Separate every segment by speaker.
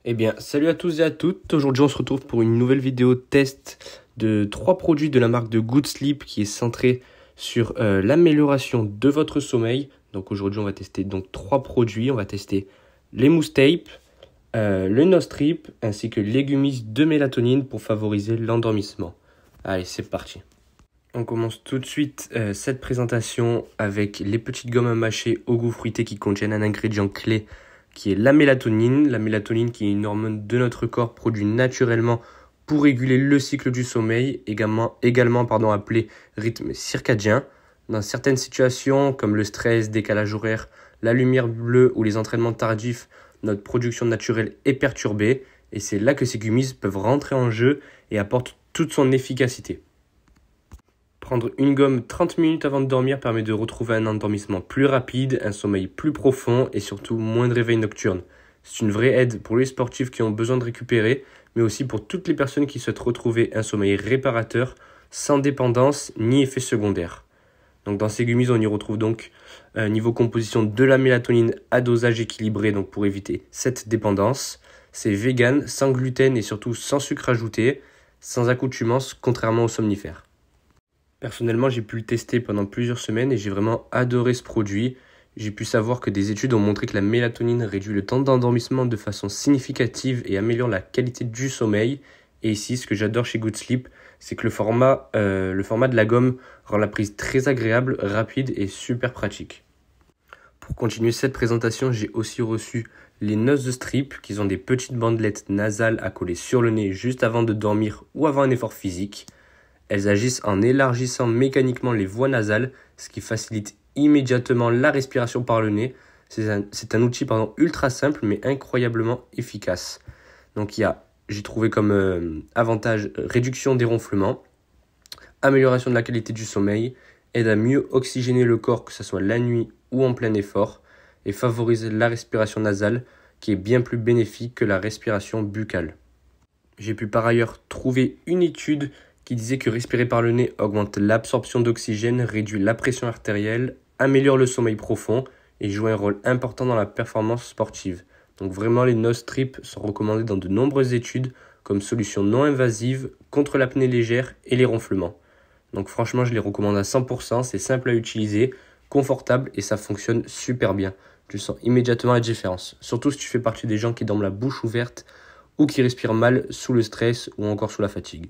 Speaker 1: Eh bien, salut à tous et à toutes. Aujourd'hui, on se retrouve pour une nouvelle vidéo test de 3 produits de la marque de Good Sleep qui est centrée sur l'amélioration de votre sommeil. Donc aujourd'hui, on va tester donc 3 produits. On va tester les Mousse Tape, le Nostrip ainsi que Légumis de mélatonine pour favoriser l'endormissement. Allez, c'est parti. On commence tout de suite cette présentation avec les petites gommes à mâcher au goût fruité qui contiennent un ingrédient clé qui est la mélatonine. La mélatonine qui est une hormone de notre corps produite naturellement pour réguler le cycle du sommeil, également appelé rythme circadien. Dans certaines situations comme le stress, décalage horaire, la lumière bleue ou les entraînements tardifs, notre production naturelle est perturbée et c'est là que ces gummies peuvent rentrer en jeu et apportent toute son efficacité. Prendre une gomme 30 minutes avant de dormir permet de retrouver un endormissement plus rapide, un sommeil plus profond et surtout moins de réveils nocturnes. C'est une vraie aide pour les sportifs qui ont besoin de récupérer, mais aussi pour toutes les personnes qui souhaitent retrouver un sommeil réparateur, sans dépendance ni effet secondaire. Donc dans ces gummies, on y retrouve donc niveau composition de la mélatonine à dosage équilibré donc pour éviter cette dépendance. C'est vegan, sans gluten et surtout sans sucre ajouté, sans accoutumance contrairement aux somnifères. Personnellement, j'ai pu le tester pendant plusieurs semaines et j'ai vraiment adoré ce produit. J'ai pu savoir que des études ont montré que la mélatonine réduit le temps d'endormissement de façon significative et améliore la qualité du sommeil. Et ici, ce que j'adore chez Good Sleep, c'est que le format de la gomme rend la prise très agréable, rapide et super pratique. Pour continuer cette présentation, j'ai aussi reçu les Nostrip qui ont des petites bandelettes nasales à coller sur le nez juste avant de dormir ou avant un effort physique. Elles agissent en élargissant mécaniquement les voies nasales, ce qui facilite immédiatement la respiration par le nez. C'est un outil ultra simple mais incroyablement efficace. Donc j'ai trouvé comme avantage réduction des ronflements, amélioration de la qualité du sommeil, aide à mieux oxygéner le corps que ce soit la nuit ou en plein effort et favorise la respiration nasale qui est bien plus bénéfique que la respiration buccale. J'ai pu par ailleurs trouver une étude qui disait que respirer par le nez augmente l'absorption d'oxygène, réduit la pression artérielle, améliore le sommeil profond et joue un rôle important dans la performance sportive. Donc vraiment, les Nostrip sont recommandés dans de nombreuses études comme solution non invasive contre l'apnée légère et les ronflements. Donc franchement, je les recommande à 100%, c'est simple à utiliser, confortable et ça fonctionne super bien. Tu sens immédiatement la différence, surtout si tu fais partie des gens qui dorment la bouche ouverte ou qui respirent mal sous le stress ou encore sous la fatigue.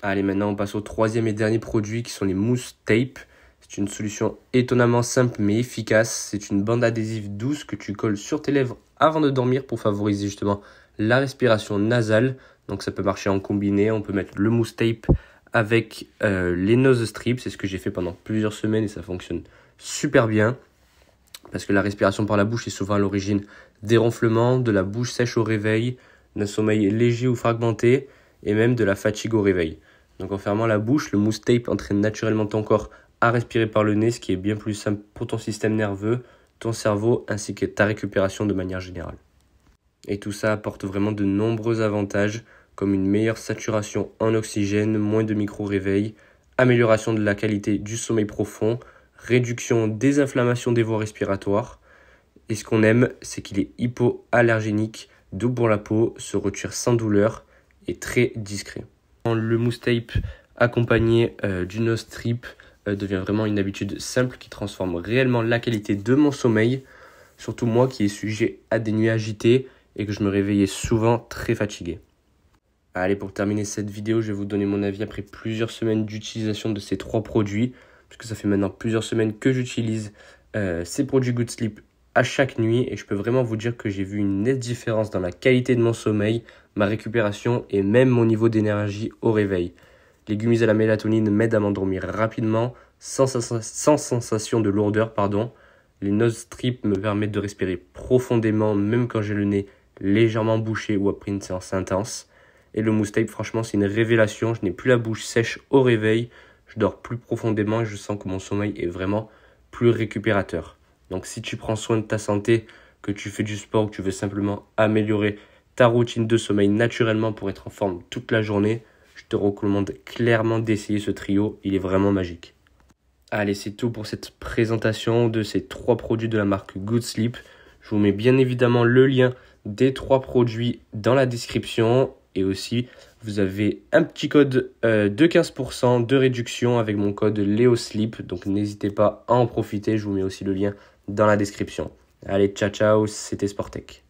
Speaker 1: Allez, maintenant on passe au troisième et dernier produit qui sont les Mousse Tape. C'est une solution étonnamment simple mais efficace. C'est une bande adhésive douce que tu colles sur tes lèvres avant de dormir pour favoriser justement la respiration nasale. Donc ça peut marcher en combiné. On peut mettre le Mousse Tape avec les Nostrip. C'est ce que j'ai fait pendant plusieurs semaines et ça fonctionne super bien. Parce que la respiration par la bouche est souvent à l'origine des ronflements, de la bouche sèche au réveil, d'un sommeil léger ou fragmenté et même de la fatigue au réveil. Donc en fermant la bouche, le Mousse Tape entraîne naturellement ton corps à respirer par le nez, ce qui est bien plus simple pour ton système nerveux, ton cerveau ainsi que ta récupération de manière générale. Et tout ça apporte vraiment de nombreux avantages comme une meilleure saturation en oxygène, moins de micro-réveils, amélioration de la qualité du sommeil profond, réduction des inflammations des voies respiratoires. Et ce qu'on aime, c'est qu'il est hypoallergénique, doux pour la peau, se retire sans douleur et très discret. Le Mousse Tape accompagné du Nostrip devient vraiment une habitude simple qui transforme réellement la qualité de mon sommeil, surtout moi qui est sujet à des nuits agitées et que je me réveillais souvent très fatigué. Allez, pour terminer cette vidéo, je vais vous donner mon avis après plusieurs semaines d'utilisation de ces 3 produits, puisque ça fait maintenant plusieurs semaines que j'utilise ces produits Good Sleep à chaque nuit et je peux vraiment vous dire que j'ai vu une nette différence dans la qualité de mon sommeil, ma récupération et même mon niveau d'énergie au réveil. Les gummies à la mélatonine m'aident à m'endormir rapidement, sans sensation de lourdeur. Les Nostrip me permettent de respirer profondément, même quand j'ai le nez légèrement bouché ou après une séance intense. Et le Mousse Tape, franchement, c'est une révélation. Je n'ai plus la bouche sèche au réveil, je dors plus profondément et je sens que mon sommeil est vraiment plus récupérateur. Donc si tu prends soin de ta santé, que tu fais du sport ou que tu veux simplement améliorer ta routine de sommeil naturellement pour être en forme toute la journée, je te recommande clairement d'essayer ce trio, il est vraiment magique. Allez, c'est tout pour cette présentation de ces 3 produits de la marque Good Sleep. Je vous mets bien évidemment le lien des 3 produits dans la description. Et aussi, vous avez un petit code de 15% de réduction avec mon code LEOSLEEP. Donc n'hésitez pas à en profiter, je vous mets aussi le lien dans la description. Allez, ciao ciao, c'était Sportech.